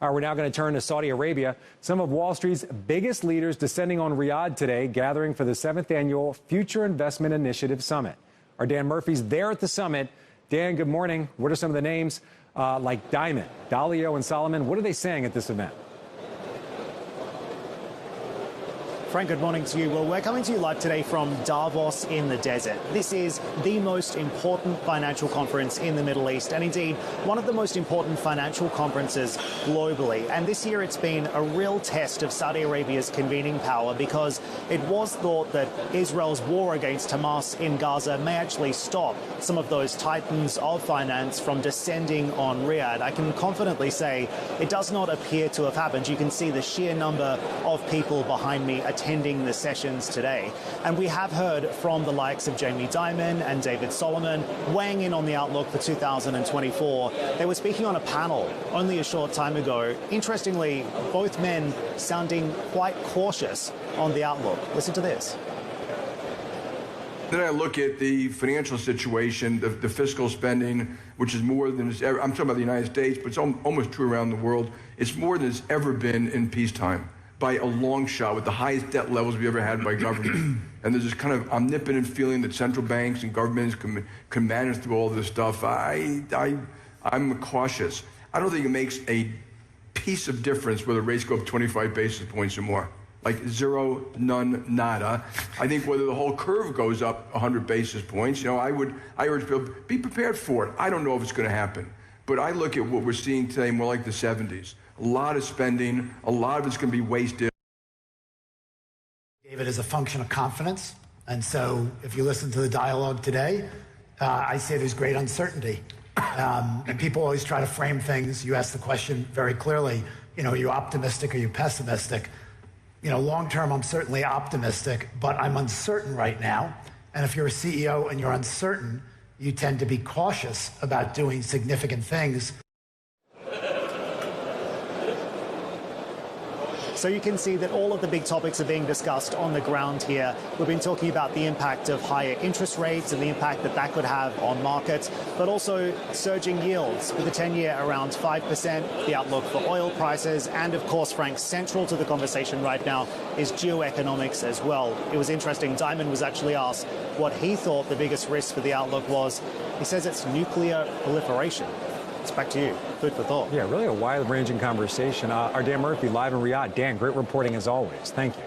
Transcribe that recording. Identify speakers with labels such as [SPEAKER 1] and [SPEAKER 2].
[SPEAKER 1] We're now going to turn to Saudi Arabia. Some of Wall Street's biggest leaders descending on Riyadh today, gathering for the 7th annual Future Investment Initiative Summit. Our Dan Murphy's there at the summit. Dan, good morning. What are some of the names like Diamond, Dalio, and Solomon? What are they saying at this event?
[SPEAKER 2] Frank, good morning to you. Well, we're coming to you live today from Davos in the desert. This is the most important financial conference in the Middle East, and indeed one of the most important financial conferences globally. And this year it's been a real test of Saudi Arabia's convening power, because it was thought that Israel's war against Hamas in Gaza may actually stop some of those titans of finance from descending on Riyadh. I can confidently say it does not appear to have happened. You can see the sheer number of people behind me attending the sessions today. And we have heard from the likes of Jamie Dimon and David Solomon weighing in on the outlook for 2024. They were speaking on a panel only a short time ago. Interestingly, both men sounding quite cautious on the outlook. Listen to this.
[SPEAKER 3] Then I look at the financial situation, the fiscal spending, which is more than it's ever. I'm talking about the United States, but it's almost true around the world. It's more than it's ever been in peacetime, by a long shot, with the highest debt levels we ever had by government. And there's this kind of omnipotent feeling that central banks and governments can manage through all this stuff. I'm cautious. I don't think it makes a piece of difference whether rates go up 25 basis points or more. Like zero, none, nada. I think whether the whole curve goes up 100 basis points, I urge people, be prepared for it. I don't know if it's going to happen. But I look at what we're seeing today more like the 70s. A lot of spending, a lot of it's going to be wasted.
[SPEAKER 4] David is a function of confidence. And so if you listen to the dialogue today, I say there's great uncertainty. And people always try to frame things. You ask the question very clearly, are you optimistic or are you pessimistic? Long term, I'm certainly optimistic, but I'm uncertain right now. And if you're a CEO and you're uncertain, you tend to be cautious about doing significant things.
[SPEAKER 2] So you can see that all of the big topics are being discussed on the ground here. We've been talking about the impact of higher interest rates and the impact that could have on markets, but also surging yields, with the 10-year around 5%, the outlook for oil prices, and of course, Frank, central to the conversation right now is geoeconomics as well. It was interesting. Dimon was actually asked what he thought the biggest risk for the outlook was. He says it's nuclear proliferation. It's back to you. Food for thought.
[SPEAKER 1] Yeah, really a wide-ranging conversation. Our Dan Murphy live in Riyadh. Dan, great reporting as always. Thank you.